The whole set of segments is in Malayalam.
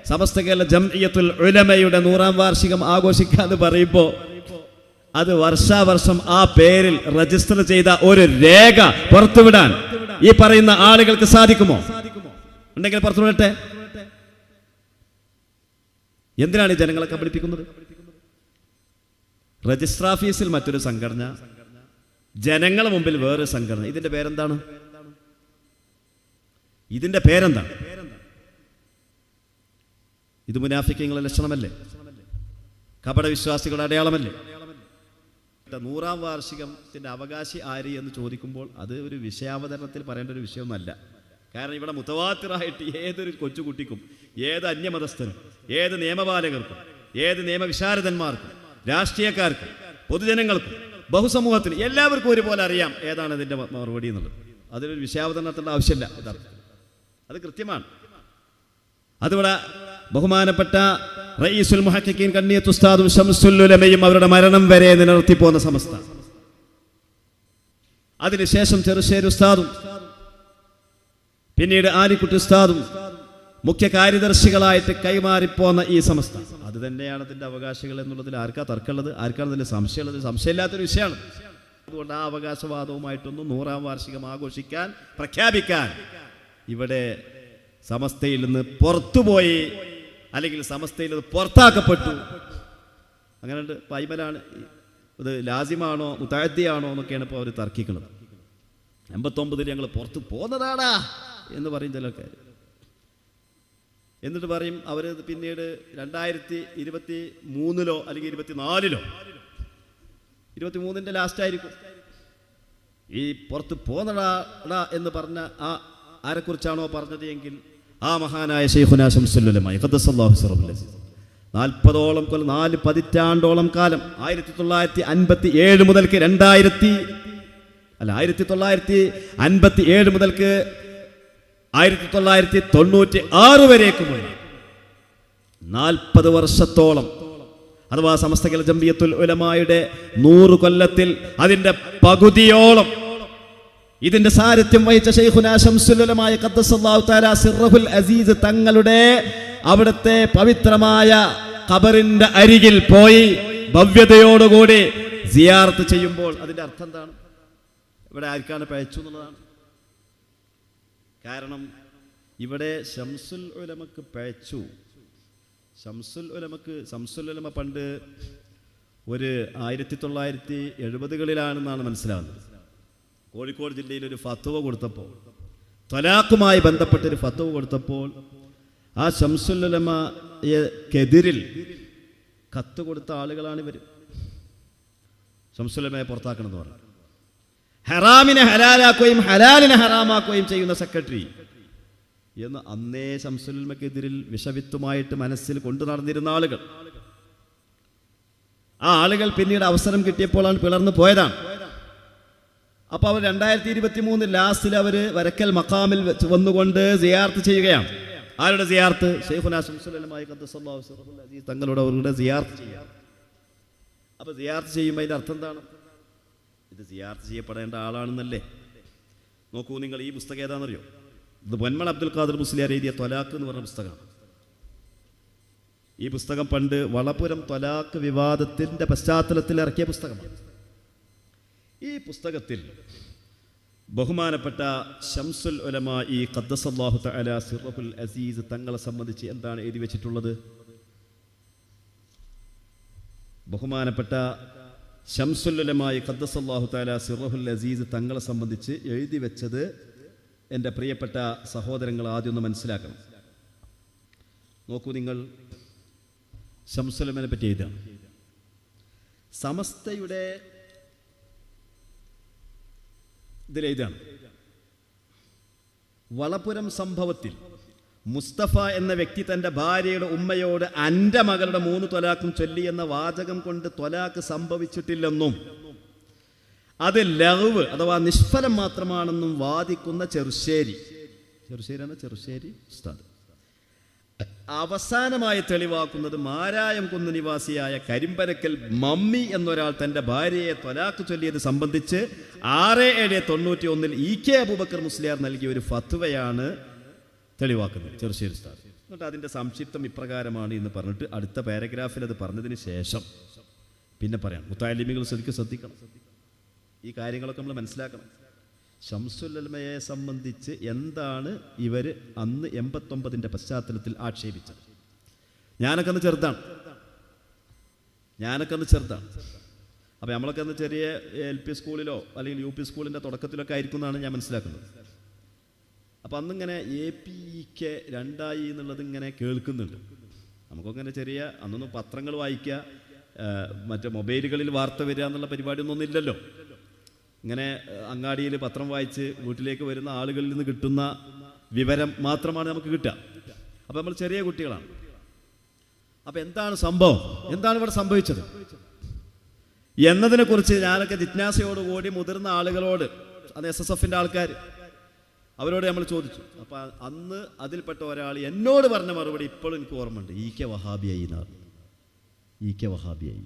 സമസ്ത കേരള ജംഇയ്യത്തുൽ ഉലമയുടെ 100-ാം വാർഷികം ആഘോഷിക്കാന്ന് പറയുമ്പോൾ അത് വർഷാവർഷം ആ പേരിൽ രജിസ്റ്റർ ചെയ്ത ഒരു രേഖ പുറത്തുവിടാൻ ഈ പറയുന്ന ആളുകൾക്ക് സാധിക്കുമോ? ഉണ്ടെങ്കിൽ പുറത്തുവിടട്ടെ. എന്തിനാണ് ഈ ജനങ്ങളെ കബളിപ്പിക്കുന്നത്? രജിസ്റ്റർ ഓഫീസിൽ മറ്റൊരു സംഘടന, ജനങ്ങളുടെ മുമ്പിൽ വേറൊരു സംഘടന. ഇതിന്റെ പേരെന്താണ്? ഇതിന്റെ പേരെന്താണ്? ഇത് മുനാഫിക്കീങ്ങളുടെ ലക്ഷണമല്ലേ? കപടവിശ്വാസികളുടെ അടയാളമല്ലേ? 100-ാം വാർഷികത്തിന്റെ അവകാശി ആര് എന്ന് ചോദിക്കുമ്പോൾ അത് ഒരു വിഷയാവതരണത്തിൽ പറയേണ്ട ഒരു വിഷയമൊന്നുമല്ല. കാരണം ഇവിടെ മുതവാത്തിറായിട്ട് ഏതൊരു കൊച്ചുകുട്ടിക്കും, ഏത് അന്യമതസ്ഥനും, ഏത് നിയമപാലകർക്കും, ഏത് നിയമവിശാരദന്മാർക്കും, രാഷ്ട്രീയക്കാർക്കും, പൊതുജനങ്ങൾക്കും, ബഹുസമൂഹത്തിന് എല്ലാവർക്കും ഒരുപോലെ അറിയാം ഏതാണ് ഇതിന്റെ മറുപടി എന്നുള്ളത്. അതിലൊരു വിഷയാവതരണത്തിൻ്റെ ആവശ്യമില്ല. അത് കൃത്യമാണ്. അതിവിടെ ബഹുമാനപ്പെട്ട റഈസുൽ മുഹഖഖീൻ കണ്ണിയത്ത് ഉസ്താദും ശംസുൽ ഉലമയും അവരുടെ മരണം വരെ നിലനിർത്തി പോകുന്ന സമസ്ത, അതിനുശേഷം ചെറുശ്ശേരി ഉസ്താദും പിന്നീട് ആലിക്കുട്ടി ഉസ്താദും മുഖ്യ കാര്യദർശികളായിട്ട് കൈമാറിപ്പോന്ന ഈ സമസ്ത, അത് തന്നെയാണ് അതിൻ്റെ അവകാശികൾ എന്നുള്ളതിൽ ആർക്കാ തർക്കമുള്ളത്? ആർക്കാണ് അതിൻ്റെ സംശയമുള്ളത്? സംശയമില്ലാത്തൊരു വിഷയമാണ്. അതുകൊണ്ട് ആ അവകാശവാദവുമായിട്ടൊന്നും 100-ാം വാർഷികം ആഘോഷിക്കാൻ, പ്രഖ്യാപിക്കാൻ ഇവിടെ സമസ്തയിൽ നിന്ന് പുറത്തുപോയി, അല്ലെങ്കിൽ സമസ്തയിൽ നിന്ന് പുറത്താക്കപ്പെട്ടു, അങ്ങനെ പൈമലാണ്. ഇത് ലാസിമാണോ മുതഅദ്ദിയാണോ എന്നൊക്കെയാണ് ഇപ്പോൾ അവർ തർക്കിക്കുന്നത്. 89-ൽ ഞങ്ങൾ പുറത്ത് പോകുന്നതാടാ എന്ന് പറയും ചിലർക്ക്. എന്നിട്ട് പറയും അവർ പിന്നീട് 2023-ലോ അല്ലെങ്കിൽ 24-ലോ, 23-ന്റെ ലാസ്റ്റ് ആയിരിക്കും ഈ പുറത്ത് പോകുന്നടാ എന്ന് പറഞ്ഞ ആ ആരെക്കുറിച്ചാണോ പറഞ്ഞത് എങ്കിൽ ആ മഹാനായ ശൈഖുനാ ശംസുൽ ഉലമ ഖദ്ദസല്ലാഹു സിറഹുൽ അസീസ് 40ഓളം കൊല്ലം, 4 പതിറ്റാണ്ടോളം കാലം 1957 മുതൽക്ക് 1957 മുതൽക്ക് 1996 വരേക്കുമുള്ള 40 വർഷത്തോളം, അഥവാ സമസ്ത കേരള ജംഇയ്യത്തുൽ ഉലമായുടെ 100 കൊല്ലത്തിൽ അതിന്റെ പകുതിയോളം ഇതിന്റെ സാരഥ്യം വഹിച്ച ശൈഖുനാ ശംസുൽ ഉലമ ഖദ്ദസല്ലാഹു തആല സിറഹുൽ അസീസ് തങ്ങളുടെ അവിടുത്തെ പവിത്രമായ ഖബറിന്റെ അരികിൽ പോയി ഭവ്യതയോടുകൂടി സിയാറത്ത് ചെയ്യുമ്പോൾ അതിന്റെ അർത്ഥം എന്താണ്? ഇവിടെ ആർക്കാണ് പഴച്ചു എന്നുള്ളതാണ്. കാരണം ഇവിടെ ശംസുൽ ഉലമക്ക് പഴച്ചു. ശംസുൽ ഉലമ പണ്ട് ഒരു 1970-കളിലാണെന്നാണ് മനസ്സിലാവുന്നത്. കോഴിക്കോട് ജില്ലയിൽ ഒരു ഫത്വ കൊടുത്തപ്പോൾ, ത്വലാഖുമായി ബന്ധപ്പെട്ടൊരു ഫത്വ കൊടുത്തപ്പോൾ, ആ ശംസുൽ ഉലമയെതിരിൽ കത്ത് കൊടുത്ത ആളുകളാണ് ഇവർ. ശംസുൽ ഉലമയെ പുറത്താക്കണമെന്ന് പറഞ്ഞു. ഹറാമിനെ ഹലാലാക്കുകയും ഹലാലിനെ ഹറാമാക്കുകയും ചെയ്യുന്ന സെക്രട്ടറി എന്ന് അന്നേ ശംസുൽ ഉലമക്കെതിരിൽ വിഷവിത്തുമായിട്ട് മനസ്സിൽ കൊണ്ടു നടന്നിരുന്ന ആളുകൾ. ആ ആളുകൾ പിന്നീട് അവസരം കിട്ടിയപ്പോഴാണ് പിളർന്നു പോയതാണ്. അപ്പോൾ അവർ 2023 ലാസ്റ്റിൽ അവർ വരക്കൽ മഖാമിൽ വന്നുകൊണ്ട് സിയാർത്ത് ചെയ്യുകയാണ്. ആരുടെ സിയാർത്ത്? ശൈഖുനാ ശംസുൽ ഉലമ ഖദ്ദസല്ലാഹു സിറഹുൽ അസീസ് തങ്ങളുടെ അവരുടെ സിയാർത്ത് ചെയ്യാം. അപ്പോൾ സിയാർത്ത് ചെയ്യുമ്പോൾ അതിൻ്റെ അർത്ഥം എന്താണ്? ഇത് സിയാർത്ത് ചെയ്യപ്പെടേണ്ട ആളാണെന്നല്ലേ? നോക്കൂ നിങ്ങൾ, ഈ പുസ്തകം ഏതാണെന്നറിയോ? ഇത് പൊന്മള അബ്ദുൽ ഖാദർ മുസ്ലിയാർ എഴുതിയ ത്വലാഖ് എന്ന് പറഞ്ഞ പുസ്തകമാണ്. ഈ പുസ്തകം പണ്ട് വളപുരം ത്വലാഖ് വിവാദത്തിൻ്റെ പശ്ചാത്തലത്തിൽ ഇറക്കിയ പുസ്തകമാണ്. ഈ പുസ്തകത്തിൽ ബഹുമാനപ്പെട്ട ശംസുൽ ഉലമ ഖദ്ദസല്ലാഹു തആല സിറഹുൽ അസീസ് തങ്ങളെ സംബന്ധിച്ച് എന്താണ് എഴുതി വെച്ചിട്ടുള്ളത്? ബഹുമാനപ്പെട്ട ശംസുൽ ഉലമ ഖദ്ദസല്ലാഹു തആല സിറഹുൽ അസീസ് തങ്ങളെ സംബന്ധിച്ച് എഴുതി വെച്ചത് എൻ്റെ പ്രിയപ്പെട്ട സഹോദരങ്ങൾ ആദ്യം ഒന്ന് മനസ്സിലാക്കണം. നോക്കൂ നിങ്ങൾ, ശംസുൽ ഉലമയെ പറ്റി എഴുതാണ്. സമസ്തയുടെ ഇതിലെഴുതാണ്, വളപുരം സംഭവത്തിൽ മുസ്തഫ എന്ന വ്യക്തി തൻ്റെ ഭാര്യയുടെ ഉമ്മയോട് എൻ്റെ മകളുടെ 3 ത്വലാഖും ചൊല്ലി എന്ന വാചകം കൊണ്ട് ത്വലാഖ് സംഭവിച്ചിട്ടില്ലെന്നും അത് ലഗ്വ് അഥവാ നിഷ്ഫലം മാത്രമാണെന്നും വാദിക്കുന്ന ചെറുശ്ശേരി ഉസ്താദ് അവസാനമായി തെളിവാക്കുന്നത് മാരായം കുന്ന് നിവാസിയായ കരിമ്പരക്കൽ മമ്മി എന്നൊരാൾ തൻ്റെ ഭാര്യയെ ത്വലാഖ് ചൊല്ലിയത് സംബന്ധിച്ച് 6/7/91 ഇ കെ അബൂബക്കർ മുസ്ലിയാർ നൽകിയ ഒരു ഫത്വയാണ് തെളിവാക്കുന്നത് ചെറുശ്ശേരി ഉസ്താദ്. എന്നിട്ട് അതിൻ്റെ സംക്ഷിപ്തം ഇപ്രകാരമാണ് എന്ന് പറഞ്ഞിട്ട് അടുത്ത പാരഗ്രാഫിൽ അത് പറഞ്ഞതിന് ശേഷം പിന്നെ പറയാം. മുത്താലിമികൾ ശ്രദ്ധിക്കണം, ഈ കാര്യങ്ങളൊക്കെ നമ്മൾ മനസ്സിലാക്കണം. ശംസുൽ ഉലമയെ സംബന്ധിച്ച് എന്താണ് ഇവർ അന്ന് 89-ൻ്റെ പശ്ചാത്തലത്തിൽ ആക്ഷേപിച്ചത്? ഞാനൊക്കെ അന്ന് ചെറുതാണ്. അപ്പോൾ നമ്മളൊക്കെ അന്ന് ചെറിയ LP സ്കൂളിലോ അല്ലെങ്കിൽ UP സ്കൂളിൻ്റെ തുടക്കത്തിലൊക്കെ ആയിരിക്കും എന്നാണ് ഞാൻ മനസ്സിലാക്കുന്നത്. അപ്പോൾ അന്നിങ്ങനെ APK 2 എന്നുള്ളത് ഇങ്ങനെ കേൾക്കുന്നുണ്ട്. നമുക്കൊക്കെ ചെറിയ അന്നൊന്നും പത്രങ്ങൾ വായിക്കുക, മറ്റേ മൊബൈലുകളിൽ വാർത്ത വരിക എന്നുള്ള പരിപാടിയൊന്നും ഇല്ലല്ലോ. ഇങ്ങനെ അങ്ങാടിയിൽ പത്രം വായിച്ച് വീട്ടിലേക്ക് വരുന്ന ആളുകളിൽ നിന്ന് കിട്ടുന്ന വിവരം മാത്രമാണ് നമുക്ക് കിട്ടുക. അപ്പോൾ നമ്മൾ ചെറിയ കുട്ടികളാണ്. അപ്പോൾ എന്താണ് സംഭവം, എന്താണ് ഇവിടെ സംഭവിച്ചത് എന്നതിനെക്കുറിച്ച് ഞാനൊക്കെ ജിജ്ഞാസയോടുകൂടി മുതിർന്ന ആളുകളോട്, അത് SSFൻ്റെ ആൾക്കാർ, അവരോട് നമ്മൾ ചോദിച്ചു. അപ്പോൾ അന്ന് അതിൽപ്പെട്ട ഒരാൾ എന്നോട് പറഞ്ഞ മറുപടി ഇപ്പോഴും എനിക്ക് ഓർമ്മയുണ്ട്. EK വഹാബിയായി എന്നാണ്. EK വഹാബിയായി.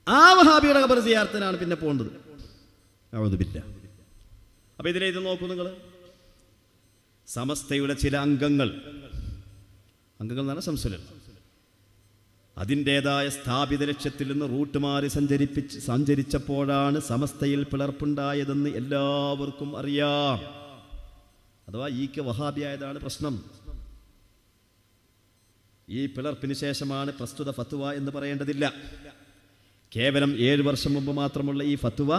ആ വഹാബിയുടെ ഖബർ സിയാറത്തിനാണ് പിന്നെ പോകേണ്ടത്. അഊദുബില്ല. അപ്പോൾ ഇതിലെ ഇത് നോക്കൂ നിങ്ങൾ. സമസ്തയുടെ ചില അംഗങ്ങൾ എന്ന് പറഞ്ഞാൽ ശംസുൽ ഉലമ അതിൻ്റെതായ സ്ഥാപിത ലക്ഷ്യത്തിൽ നിന്ന് റൂട്ട് മാറി സഞ്ചരിച്ചപ്പോഴാണ് സമസ്തയിൽ പിളർപ്പുണ്ടായതെന്ന് എല്ലാവർക്കും അറിയാം. അഥവാ EK വഹാബിയായതാണ് പ്രശ്നം. ഈ പിളർപ്പിന് ശേഷമാണ് പ്രസ്തുത ഫത്വ എന്ന് പറയേണ്ടതില്ല. കേവലം 7 വർഷം മുമ്പ് മാത്രമുള്ള ഈ ഫത്വ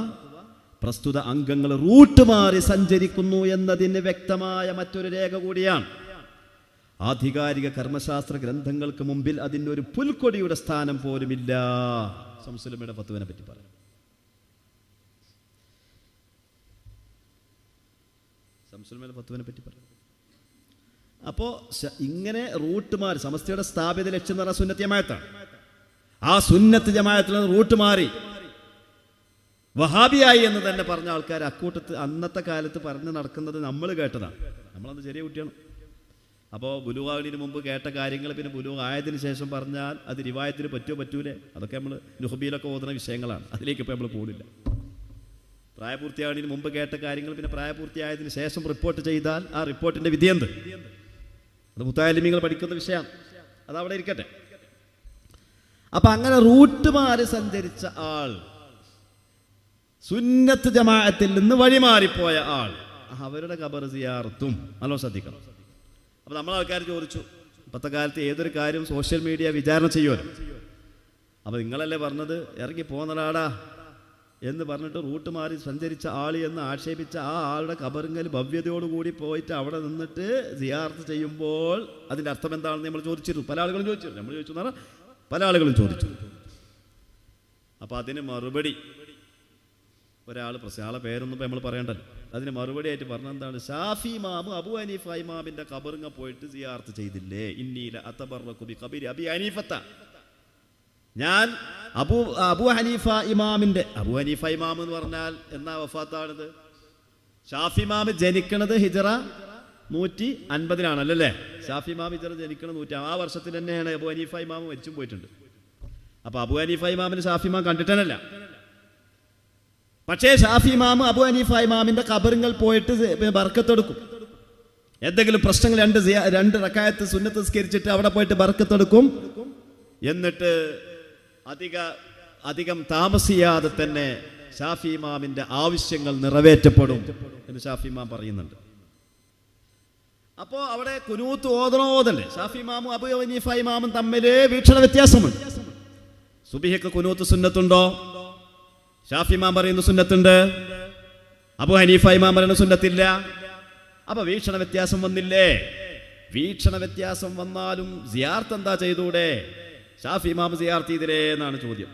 പ്രസ്തുത അംഗങ്ങൾ റൂട്ട് മാറി സഞ്ചരിക്കുന്നു എന്നതിന് വ്യക്തമായ മറ്റൊരു രേഖ കൂടിയാണ്. ആധികാരിക കർമ്മശാസ്ത്ര ഗ്രന്ഥങ്ങൾക്ക് മുമ്പിൽ അതിൻ്റെ ഒരു പുൽക്കൊടിയുടെ സ്ഥാനം പോലുമില്ല. ശംസുൽ ഉലമയുടെ ഫത്വനെ പറ്റി പറയാം. ശംസുൽ ഉലമയുടെ ഫത്വനെ പറ്റി പറയാം. അപ്പോൾ ഇങ്ങനെ റൂട്ട് മാറി, സമസ്തയുടെ സ്ഥാപിത ലക്ഷ്യം എന്ന് പറഞ്ഞാൽ സുന്നത്ത് ജമാഅത്താണ്. ആ സുന്നത്ത് ജമാഅത്തിൽ നിന്ന് റൂട്ട് മാറി വഹാബിയായി എന്ന് തന്നെ പറഞ്ഞ ആൾക്കാർ അക്കൂട്ടത്ത് അന്നത്തെ കാലത്ത് പറഞ്ഞ് നടക്കുന്നത് നമ്മൾ കേട്ടതാണ്. നമ്മളന്ന് ചെറിയ കുട്ടിയാണ്. അപ്പോൾ ബുലൂഗിന് മുമ്പ് കേട്ട കാര്യങ്ങൾ പിന്നെ ബുലൂഗ് ആയതിനു ശേഷം പറഞ്ഞാൽ അത് റിവായത്തിന് പറ്റൂലേ? അതൊക്കെ നമ്മൾ നുഹബിയിലൊക്കെ ഓതുന്ന വിഷയങ്ങളാണ്. അതിലേക്ക് ഇപ്പോൾ നമ്മൾ പോകില്ല. പ്രായപൂർത്തിയാകുന്നതിന് മുമ്പ് കേട്ട കാര്യങ്ങൾ പിന്നെ പ്രായപൂർത്തിയായതിനു ശേഷം റിപ്പോർട്ട് ചെയ്താൽ ആ റിപ്പോർട്ടിൻ്റെ വിധി എന്ത്? അത് മുത്താലിമീങ്ങൾ പഠിക്കുന്ന വിഷയമാണ്. അതവിടെ ഇരിക്കട്ടെ. അപ്പം അങ്ങനെ റൂട്ട് മാറി സഞ്ചരിച്ച ആൾ, സുന്നത്ത് ജമാഅത്തിൽ നിന്ന് വഴിമാറിപ്പോയ ആൾ, അവരുടെ ഖബർ സിയാറത്തും നല്ല ശ്രദ്ധിക്കണം. അപ്പോൾ നമ്മളെ ആൾക്കാർ ചോദിച്ചു, ഇപ്പോഴത്തെ കാലത്ത് ഏതൊരു കാര്യം സോഷ്യൽ മീഡിയ വിചാരണ ചെയ്യുമല്ലോ. അപ്പോൾ നിങ്ങളല്ലേ പറഞ്ഞത് ഇറങ്ങി പോന്നടാടാ എന്ന് പറഞ്ഞിട്ട് റൂട്ട് മാറി സഞ്ചരിച്ച ആൾ എന്ന് ആക്ഷേപിച്ച ആ ആളുടെ ഖബറിങ്കൽ ഭവ്യതയോടുകൂടി പോയിട്ട് അവിടെ നിന്നിട്ട് സിയാറത്ത് ചെയ്യുമ്പോൾ അതിൻ്റെ അർത്ഥം എന്താണെന്ന് നമ്മൾ ചോദിച്ചിരുന്നു. പല ആളുകളും ചോദിച്ചിരുന്നു. നമ്മൾ ചോദിച്ചു എന്ന് പറഞ്ഞാൽ പല ആളുകളും ചോദിച്ചു. അപ്പോൾ അതിന് മറുപടി ഒരാൾ ആളെ പേരൊന്നും ഇപ്പോൾ നമ്മൾ പറയണ്ടല്ലോ. അതിന് മറുപടി ആയിട്ട് പറഞ്ഞ എന്താണ്? ഷാഫി ഇമാമും അബു ഹനീഫ ഇമാമിൻ്റെ ഖബറിങ്ങ പോയിട്ട് സിയാറത്ത് ചെയ്തില്ലേ? ഇന്നീല അതബറകു ബി ഖബരി അബി ഹനീഫത്ത. ഞാൻ അബു ഹനീഫ ഇമാം എന്ന് പറഞ്ഞാൽ എന്നാ വഫാത്താണിത്? ഷാഫി ഇമാം ജനിക്കണത് ഹിജറ 150-ലാണല്ലേ? ഷാഫി ഇമാം ഹിജറ ജനിക്കണത് 100. ആ വർഷത്തിൽ തന്നെയാണ് അബു ഹനീഫ ഇമാം മരിച്ചും പോയിട്ടുണ്ട്. അപ്പോൾ അബു ഹനീഫ ഇമാമിന് ഷാഫി ഇമാം കണ്ടിട്ടല്ല. പക്ഷേ ഷാഫി ഇമാം അബു ഹനീഫ ഇമാമിന്റെ ഖബറിങ്ങൾ പോയിട്ട് ബർക്കത്തെടുക്കും. എന്തെങ്കിലും പ്രശ്നങ്ങൾ 2 റക്അത്ത് സുന്നത്ത് നിസ്കരിച്ചിട്ട് അവിടെ പോയിട്ട് ബർക്കത്തെടുക്കും. എന്നിട്ട് അധികം താമസിയാതെ തന്നെ ഷാഫി ഇമാമിന്റെ ആവശ്യങ്ങൾ നിറവേറ്റപ്പെടും എന്ന് ഷാഫി ഇമാം പറയുന്നുണ്ട്. അപ്പോൾ അവിടെ കുനൂത്ത് ഓതണോതല്ലേ? ഷാഫി ഇമാമും അബു ഹനീഫ ഇമാമും തമ്മിൽ വീക്ഷണ വ്യത്യാസമുണ്ട്. സുബഹിക്ക് കുനൂത്ത് സുന്നത്തുണ്ടോ? ഷാഫി ഇമാം പറയുന്ന സുന്നത്തുണ്ട്, അബു ഹനീഫ ഇമാം പറയുന്ന സുന്നത്തില്ല. അപ്പൊ വീക്ഷണ വ്യത്യാസം വന്നില്ലേ? വീക്ഷണ വ്യത്യാസം വന്നാലും സിയാർത്ത് എന്താ ചെയ്തൂടെ? ഷാഫി ഇമാം സിയാർത്ത് ചെയ്തില്ലേ എന്നാണ് ചോദ്യം.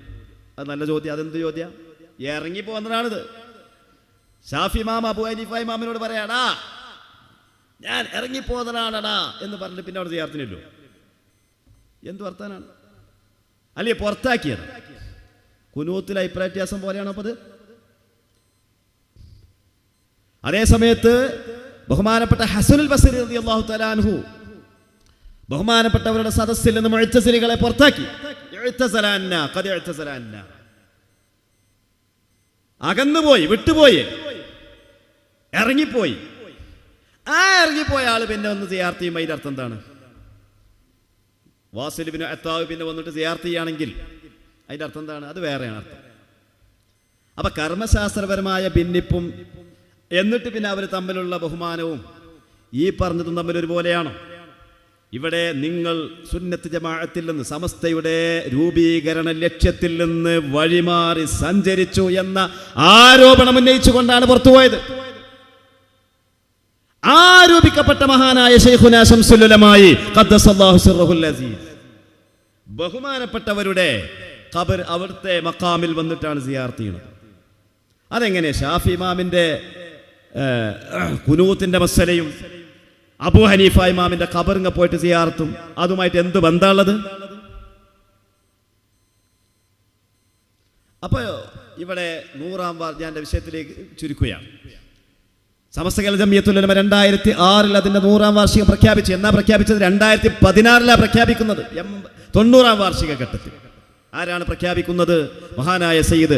അത് നല്ല ചോദ്യം. അതെന്ത് ചോദ്യം? ഇറങ്ങി പോകുന്നതാണിത്. ഷാഫി ഇമാം അബു ഹനീഫ ഇമാമിനോട് പറയാടാ ഞാൻ ഇറങ്ങിപ്പോന്നതാണടാ എന്ന് പറഞ്ഞിട്ട് പിന്നെ അവിടെ സിയാർത്തിനല്ലോ. എന്ത് വർത്താനാണ്? അല്ലേ പുറത്താക്കിയത്? കുനൂത്തിൽ അഭിപ്രായ വ്യത്യാസം പോലെയാണോ അപ്പോൾ അത്? അതേ സമയത്ത് ബഹുമാനപ്പെട്ട ഹസനുൽ ബസരി റളിയല്ലാഹു തആല അൻഹു ബഹുമാനപ്പെട്ടവരുടെ സദസ്സിൽ നിന്ന് മുഅ്തസിലികളെ പുറത്താക്കി. അകന്നുപോയി, വിട്ടുപോയി. ഇറങ്ങിപ്പോയി. ആ ഇറങ്ങിപ്പോയ ആള് പിന്നെ ഒന്ന് സിയാർത്ത് ചെയ്യുമ്പോൾ അതിൻ്റെ അർത്ഥം എന്താണ്? വാസിൽ ബിൻ അത്താവ് പിന്നെ വന്നിട്ട് സിയാർത്ത് ചെയ്യുകയാണെങ്കിൽ അതിൻ്റെ അർത്ഥം എന്താണ്? അത് വേറെയാണ് അർത്ഥം. അപ്പൊ കർമ്മശാസ്ത്രപരമായ ഭിന്നിപ്പും എന്നിട്ട് പിന്നെ അവർ തമ്മിലുള്ള ബഹുമാനവും ഈ പറഞ്ഞതും തമ്മിൽ ഒരുപോലെയാണോ? ഇവിടെ നിങ്ങൾ സുന്നത്ത് ജമാഅത്തിൽ നിന്ന്, സമസ്തയുടെ രൂപീകരണ ലക്ഷ്യത്തിൽ നിന്ന് വഴിമാറി സഞ്ചരിച്ചു എന്ന ആരോപണം ഉന്നയിച്ചുകൊണ്ടാണ് പുറത്തുപോയത്. ആരോപിക്കപ്പെട്ട മഹാനായ ശൈഖുനാ ശംസുൽ ഉലമായി ഖദ്ദസല്ലാഹു സിർറഹുൽ അസീസ് ബഹുമാനപ്പെട്ടവരുടെ ഖബർ അവിടുത്തെ മഖാമിൽ വന്നിട്ടാണ് സിയാറത്ത് ചെയ്യുന്നത്. അതെങ്ങനെ? ഷാഫി ഇമാമിന്റെ ഖുനൂത്തിന്റെ മസലയും അബൂ ഹനീഫ ഇമാമിന്റെ ഖബറിങ്ങ പോയിട്ട് സിയാറത്തും അതുമായിട്ട് എന്ത് ബന്ധമുള്ളത്? അപ്പോൾ ഇവിടെ 100-ാം വാർഷികന്റെ വിഷയത്തിലേക്ക് ചുരുക്കുകയാണ്. സമസ്ത കേരള ജംഇയ്യത്തുൽ ഉലമ 2006 അതിന്റെ 100-ാം വാർഷികം പ്രഖ്യാപിച്ചു. എന്നാ പ്രഖ്യാപിച്ചത്? 2016 പ്രഖ്യാപിക്കുന്നത്. 90-ാം വാർഷിക ഘട്ടത്തിൽ ആരാണ് പ്രഖ്യാപിക്കുന്നത്? മഹാനായ സയ്യിദ്